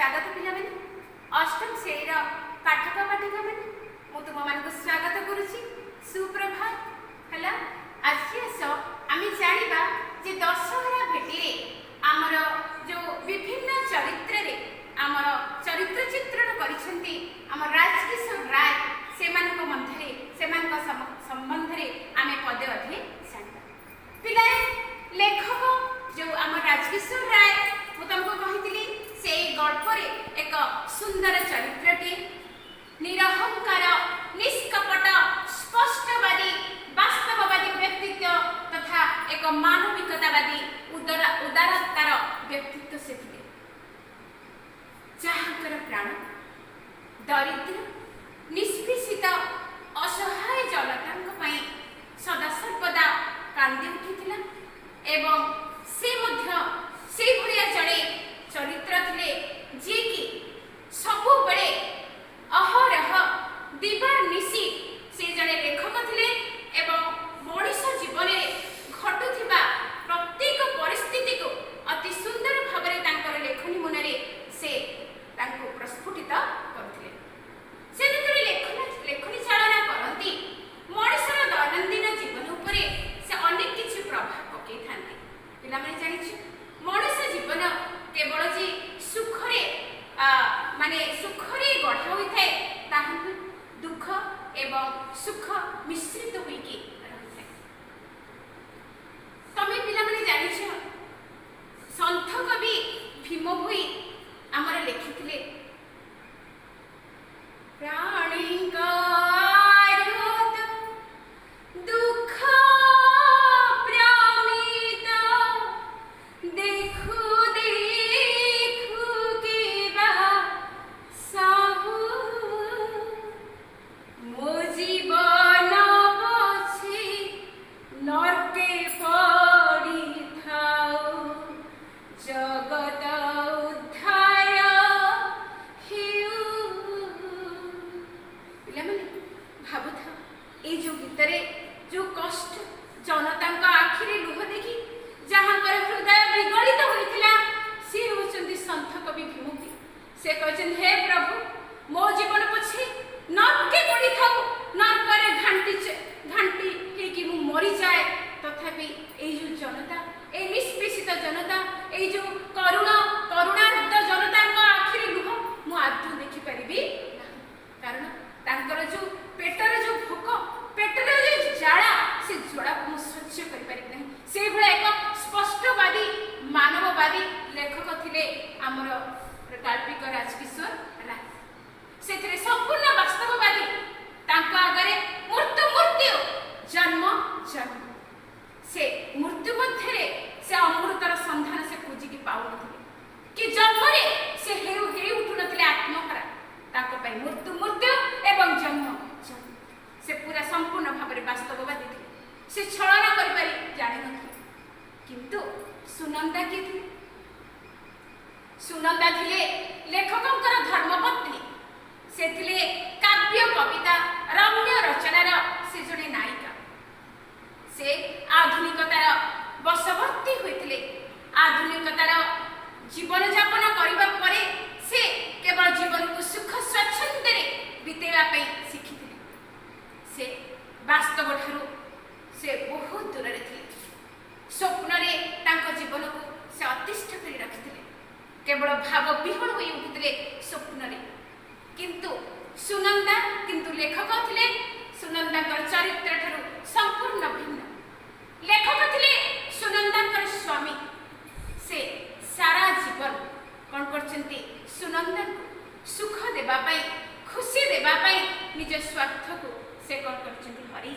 स्वागत पिला अष्टम श्रेणी पाठक पाठिका मैंने मु तुम मान स्वागत करुच्ची सुप्रभात है। आज आम जाना जे दशहरा भेटी आमर जो विभिन्न चरित्र आमर चरित्र चित्रण करिसेंती आमर राजकिशोर राय से मध्य संबंध में आम पदे अधे जाना पिला लेखक जो आम राजकिशोर राय मुझे कही से गल्प एक सुंदर चरित्रटे निरहंकार निष्कपट स्पष्टवादी वास्तववादी व्यक्तित्व तथा एक मानविकतावादी उदारतार व्यक्तित्व से थे जहांकर प्राण दरिद्र निष्पेषित असहाय जनता सदा सर्वदा कांदी उठिथिला एवं से भलिया जड़े चरित्र थे जी कि सबु बड़े अहरह दिवार निशी से जड़े लेखक थे एवं मनुष जीवन घटुवा प्रत्येक परिस्थिति को अति सुंदर भाव में लेखनी मुनरे से प्रस्फुटित करते से लेखनी चालना करती मनुष्यर दैनंदिन जीवन उपरे से अनेक किसी प्रभाव पकई था पिला जानी मनुष्य जीवन केवल जी सुखरे माने सुखरे गढ़ा होता है दुख एवं सुख मिश्रित होइकी रही है। तमे पिला माने जानिछ संत कवि भीम भोई आमर लिखिथिले प्राणी का दुख से कहते हे प्रभु मो जीवन पछे नरके पड़ी थाऊ नरकरे घंटी हेकि मु मरी जाए तथापि ए जो जनता ए निष्पेषित जनता ए जो करुणार्द जनता आखिरी लुह मु आदौ देखि परिबी कारण तांकर जो पेटर जो भोक पेटर जो जाला से जोड़ा को मु सह्य करि परिबी नहीं से भले एक स्पष्टवादी मानववादी लेखक थिले हमर काल्पिक राजकिशोर राय से संपूर्ण वास्तववादी आगे मृत्यु जन्म जन्म से मृत्यु मध्य से अमृतर संधान से खोजिकी पाऊन कि जन्म से उठुन आत्महरा मृत्यु एवं जन्म से पूरा संपूर्ण भाव में वास्तववादी थे से छलना कर जान किंतु सुनंदा किए थे सुनंदा थिले लेखकंकर धर्मपत्नी से थिले काव्य कविता रम्य रचनार से जड़े नायिका से आधुनिकतार बशवर्ती होते आधुनिकतार जीवन यापन करने परे से केवल जीवन को सुख स्वच्छंद बीतेवा शिखी से वास्तव ठारू से बहुत दूर थे स्वप्न जीवन को से अतिष्ठ कर रखिते केवल भाव विहण हो उठुते स्वप्न किंतु सुनंदा किंतु लेखक थे सुनंदा चरित्र ठारू संपूर्ण भिन्न लेखक थे सुनंदा स्वामी से सारा जीवन कौन करछंती सुनंदा सुख देवाई खुशी देवाई निज स्वार्थ को से कौन करछंती हरई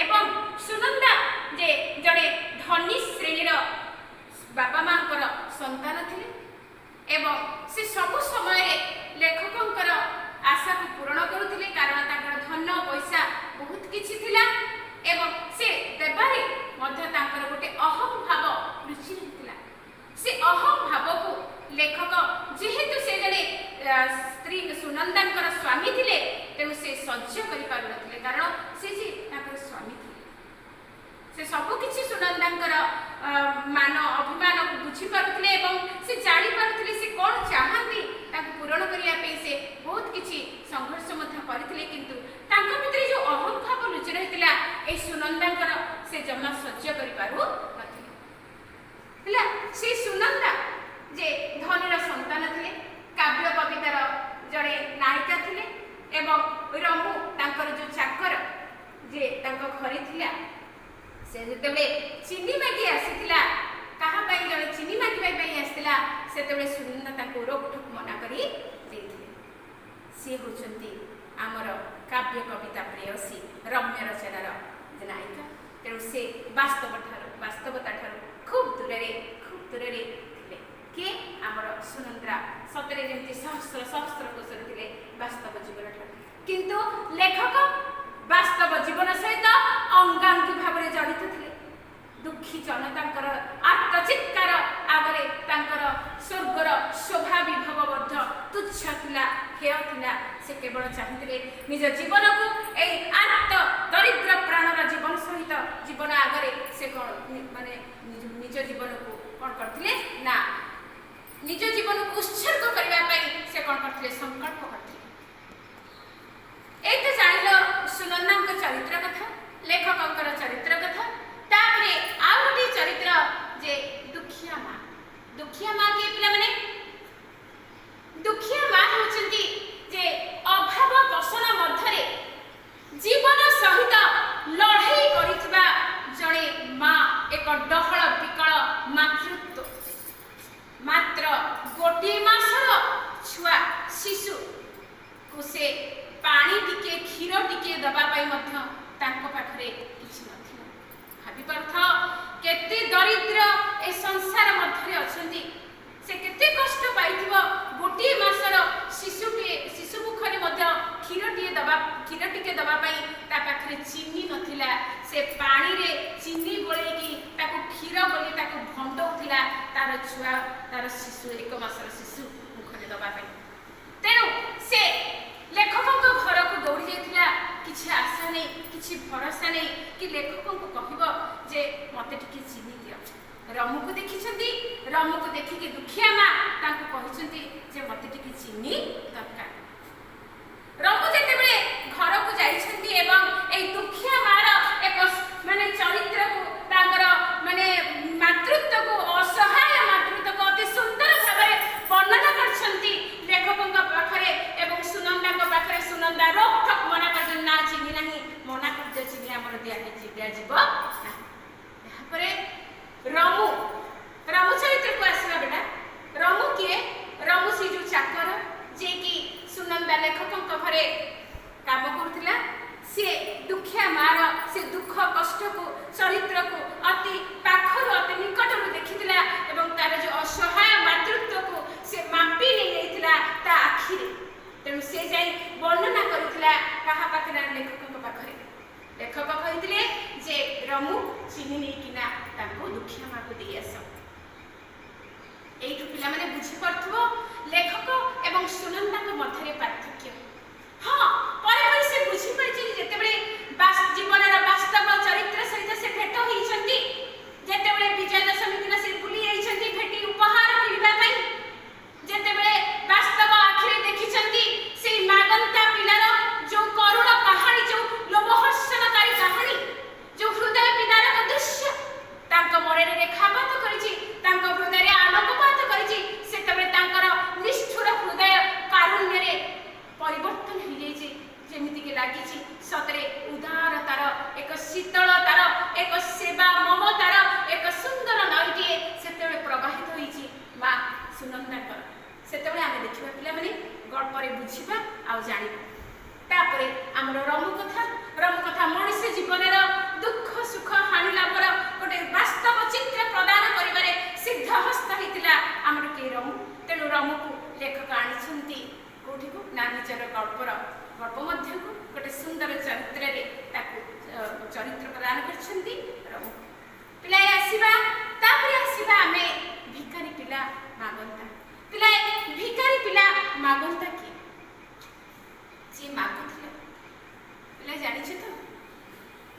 एवं सुनंदा जे जड़े धनी श्रेणीर बापा माँ संतान थे एवं से सब समय लेखकंकर आशा को पूरण करुले कारण धन पैसा बहुत किछि थिला एवं से देबारे गोटे अहम भाव लुचि रही से अहम भाव को लेखक जेहेतु से जड़े स्त्री सुनंदा स्वामी थे तेणु से सह्य कर कारण से स्वामी थे से सबकि सुनंदा मान अभिमान को बुझी पारुले से जानी पारुले से कौन चाह से सुनंदा जे धनीर संतान थे, काव्य कवितार जड़े नायिका थे एवं रमु तांकर जो चाकर जे तांको घरे थिला से जेतेबे चीनी मागी आसीथिला कहा पाई जड़े चीनी मागी पाई आसीथिला सेतेबे सुनंदा तांको रोकठोक मना करी देथिले। से होचंती आमर काव्य कविता प्रेयसी रम्य रचनार नायिका। तेणु से वास्तवता ठार खूब दूर थे किए आमर सुनंदा सतरे जमी सहस्र सहस्र कोशर थे वास्तव जीवन ठार किंतु लेखक वास्तव जीवन सहित अंगांगी भाव में जड़ित थे। दुखी जनता आत्मचित्कार आगे स्वर्गर शोभा विभव तुच्छ थिला हेय थिला। से केवल चाहते निज जीवन को आत्म दरिद्र प्राणर जीवन सहित जीवन आगे से कौन माने निज जीवन को कौन करते ना निज जीवन को उत्सर्ग करने से कौन करते संकल्प करते। एक जान सुनंदा चरित्र कथा लेखक चरित्र कथा तापरे आ गोटे चरित्र जे दुखिया माँ के पिला माने दुखिया माँ होचंती जे अभाव पोषण मध्यरे जीवन सहित लड़ाई करितबा जड़े माँ एक डहल विकल मातृत्व मात्र गोटे मासर छुआ शिशु को से पानी टिके क्षीर टिके दबा पाई मध्य तांको पाखरे किछि नथिला। भाबी पारथ केते दरिद्र ए संसार मध्यरे अछंती से केते कष्ट पाइथिबो गोटे मासर शिशु मुखरे मध्य क्षीर टिके दबा पाई ता पाखरे चीनी नथिला। से पानी रे चीनी गोलेकी ताको क्षीर बोली ताको भंडौथिला तार छुआ तार शिशु एक मासर शिशु मुखरे दबा पाई। तेणु से लेखकों घर को दौड़ी जाइथिला किछि आशा नहीं किछि भरोसा नहीं कि लेखकों को कहब जे मते टिके चीनी दियो। रमु को देखिछंती रमु को देखिके दुखिया माँ तांको कहिछंती जे मते टिके चीनी दरकार। रमु जेतेबेले घर को जाइछंती एवं ए दुखिया मार एक माने चरित्र को तांगर माने मातृत्व को असहाय मातृत्व को अति सुंदर भाबरे वर्णना करछंती लेखकों पाखरे एवं सुनंदा पाखरे सुनंदा रोकठोक मना कर ना चीनी नहीं मना कर चीनी आमर दिया जीव। रमु चरित्र को आसवा बेटा रमु किए रमु से जो चाकर जे कि सुनंदा लेखकों घरे काम करुला सी दुखिया मार से दुख कष्ट को चरित्र को अति पाखर अति निकट देखी एवं तार जो असहाय मातृत्व को से मापी नहीं ता आखिरे। तेणु से जाई वर्णना करुला कहा पाखरे लेखकों पाखरे लेखक कहिथिले जे रमु चीनी नहीं किना ताको दुखिया माँ को दे आस। एठु पिला माने बुझी परथबो लेखक एवं सुनंदा मध्य पार्थक्य। हाँ पर से बुझी पाइछि जेतेबेले जीवनर वास्तव चरित्र सहित से भेट होइछंती जेतेबेले विजय दशमी दिन से बुली आइछंती भेटी उपहार किनबा पई जेतेबेले वास्तव आखिरे देखिछंती से मागंता पिलार जो करुण कहानी जो लोमहर्षणकारी कहानी जो हृदय विदारक दृश्य तांको मनेरे रेखापात करिछि तांको हृदय रे आलोकपात करिछि सेतेबेले तांकर निष्ठुर हृदय कारुण्य रे परिवर्तन हो जाइए जेमिति के लगी सतरे उदारतार एक शीतलतार एक सेवा ममतार एक सुंदर नईटे से प्रवाहित होइछि माँ सुनंदा से आम देखा पिला माने गल्परे बुझा आ जानिबा। तापरे आमर रमु कथा मनुष्य जीवन दुख सुख हानि लाभर गोटे वास्तव चित्र प्रदान करिबारे सिद्ध हस्त होइतिला आमर के रमु। तेणु रमु को लेखक आनिछंती कोठी को ना निजर गल्प मध्य को गोटे सुंदर चरित्र रे ताकू चरित्र प्रदान करछंती रमु। पिला आसीबा तापरे आसीबा आमे भिखारी पिला मागंता पिला भिखारी पिला मागंता की जे मागुथिला पिला जानि छ तो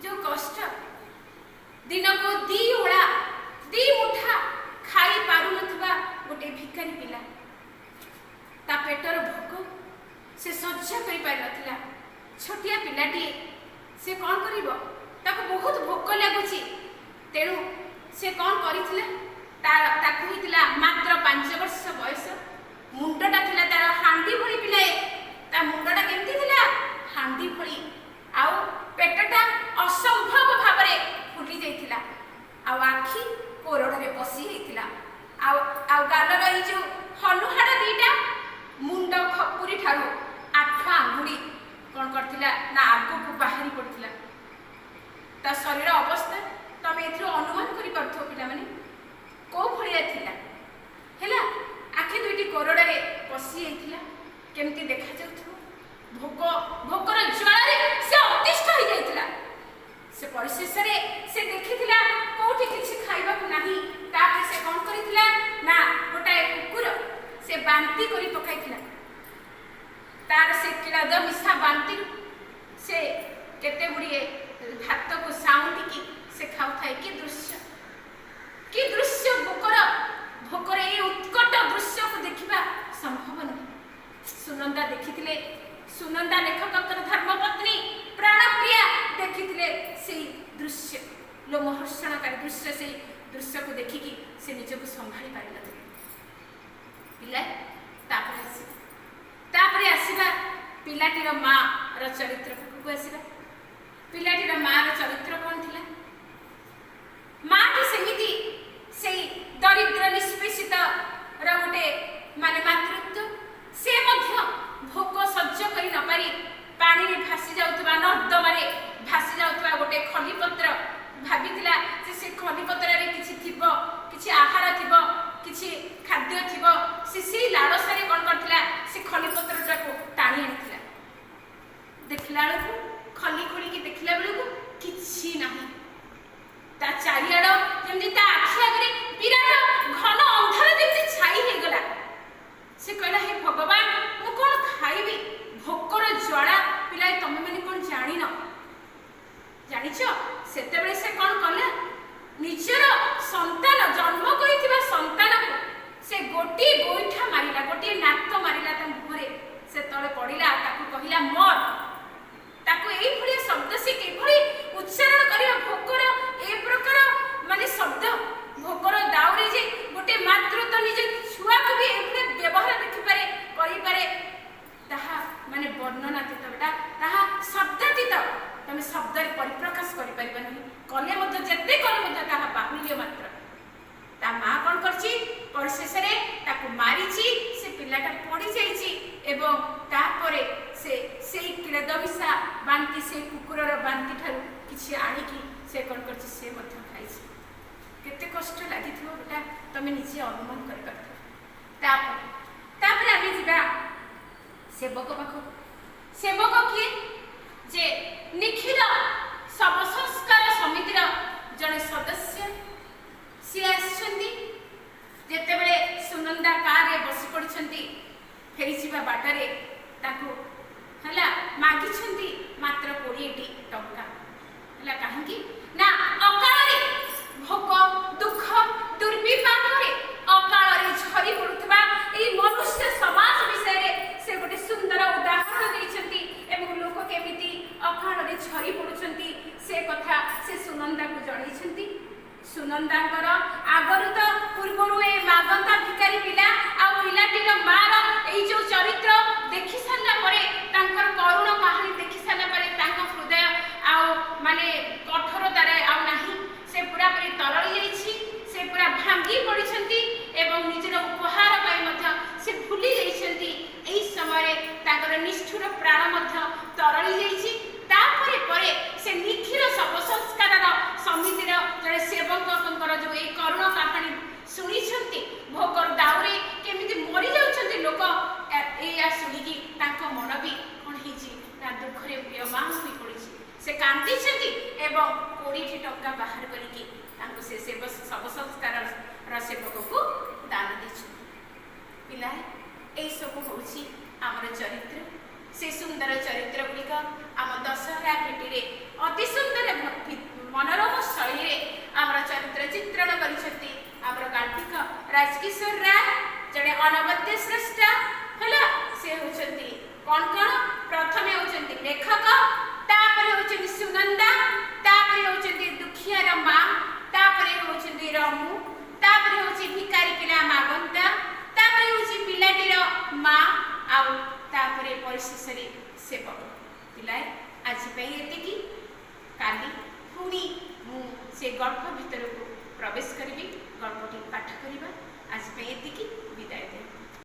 जो कष्ट दिन को दी ओळा दी मुठा खाई पारु नथबा गोटे भिखारी पिला ता पेटर भोक से सज्जा करि पाइ नथिला। छोटिया पिलाटी से कौन करिवो ताको बहुत भोक लागुची तेणु से कौन करिथिला ताकू मुंडटा थिला तार हांडी भली पिलाए ता मुंडटा केमती थिला हांडी भली आउ पेटटा असंभव भाबरे फुली जाइथिला आउ आखि कोरडरे पसी हेइथिला आउ गालर ई जो हनुहाड़ दीटा मुंड खपुरी ठारू आठ आंगुड़ी कौन करथिला ना आगो को बाहरी पड़थिला ता शरीर अवस्था तमे एथरो अनुमान करि परथो पिला माने को भलिया थिला हैला आखि दुईटी कोरडरे पसी हेइथिला केमती देखा जाउथो भोकर ज्वालारे से अतिष्ठ हो जाइथिला से परिशेष रे से देखिथिला कोठी किछि खाइबा को नाही ताके से कोन करिथिला ना गोटाए कुकुर से बांती करी पकाइथिला तार से किलाद मिसा बांती से केते गुड़िए भात को साउंडी की से खाउथाय कि दृश्य भोकर ए उत्कट दृश्य को देखिबा संभव नहीं सुनंदा देखिथिले सुनंदा लेखककर धर्मपत्नी प्राणप्रिया देखिथिले सेई दृश्य लोमहर्षणकारी दृश्य से दृश्य को देखिकी से निजको संभाली पारि नथिले पिला तापरे आसीबा पिलाटीर माँ र चरित्र को आसीबा पिलाटीर माँ र चरित्र कौन थिला माँ की सेमिति सेई दरिद्र निष्पेषित र गोटे माने मातृत्व से मध्य भोक सह्य करि न पारि पानी रे भासी जाउतबा नर्दमारे भासी जाउतबा गोटे खलीपत्र भाबितिला से खलीपत्र रे किछि थिबो किछि आहार थिबो किछि खाद्य थिबो से लाड़सारे कोन करथिला से खलीपत्रटा को टाणी आनिथिला देखिला बेलू खली खोली की देखिला बेलू किछि नाही ता चारियाड जेमति ता आखि आगरे विराट घन अंधार जेमति छाई हे गला से कहला हे भगवान मु कोन खाइबी भोकर ज्वाला पिलाय तमे माने कोन जानि न जानिछो सेते बेले से कोन कला निजर संतान जन्म करिथिबा संतान को से गोटी गोइठा मारिला गोटी नाक मारिला ता मुहरे से तळे पडिला ताकू कहिला मर ताकू एई भली शब्द से केभली उच्चारण करियो भोकर ए प्रकार माने शब्द भोकर दाउरे जे गोटे मात्र तो निजे छुआ को भी एभले व्यवहार देखि पारे करि पारे ताहा माने वर्णनातीत बेटा ताहा शब्दातीत तमे शब्द रे परिप्रकाश करि परिबा नहीं कले मध्य जत्ते कले मध्य ताहा बाहुल्य मात्र ता मां कोन करछि परिशेष रे ताकू मारिछि से पिलाटा पड़ी जाइछि एवं तापरे से सेई किलदमिसा बांती से कुकुरर बांती ठारू किछि आनी की से कोन करछि से मध्य खाइछि केते कष्ट लागिथिबो बेटा तमे निजे अनुमान करि पारथो तापरे आमे जिबा सेवक पाखो सेवक किए जे निखिल सब संस्कार समितिर जने सदस्य सी आछंती जेते बेले सुनंदा कार रे बसी पड़छंती फेरी जिबा बाटरे ताको हला मागी छंती मात्र 20 टंका हला काहेकि ना अकाल रे भोक दुख दुर्विपाक रे अकाल रे झरी पड़ुतबा ए मनुष्य समाज विषय रे से गोटे सुंदर उदाहरण दैछंती एवं लोक केमिति अकाल रे झरी पड़ुछंती से कथा से सुनंदा को जणैछंती सुनंदांकर आगरु तो पूर्वरु ए मागंता भिकारी पिला आ पिलाटीर मार एई जो चरित्र देखि सारला परे तांकर करुण कहानी देखि सारला परे तांको हृदय आ माने कठोरतारे आ नाही से पूरा परि तरळी जाईछि से पूरा भांगी पड़िछंती एवं निजर उपहार पाई मध्य से भूली जाईछंती एई समय तांकर निष्ठुर प्राण मध्य तरळी जाईछि तापरे परे से निखिल सब संस्कारर समितिर जड़े सेवकंकर जो ए करुण कहानी शुणी भोकर दाउरे केमिति मरी जाउछंती लोक एया शुणिकी तांको मन भी कोन हिची ना दुखरे व्यमान होई पड़िछि से कांदी छंती एवं 20 टंका बाहर करिकी तांको से सब संस्कार र सेवक को दान दिछु पिला ए सब होछि हमर चरित्र से सुंदर चरित्र गुलिक आम दशहरा भेटी अति सुंदर मनोरम शैली आमर चरित्र चित्रण करिसेंती आमर गांधिक राजकिशोर राय जड़े अनवद्य श्रेष्ठ हला से होचंती कौन कौन प्रथमे होचंती लेखक तापरे होचंती सुनंदा तापरे होचंती दुखियार मां तापरे होचंती रमु तापरे होची भिकारी पिला मागंता तापरे होची पिलाटीर परिशेष सेवक पिलाए आज एति काली पुणी से गल्प भितर को प्रवेश करी गल्पटी पाठ करवा आज एति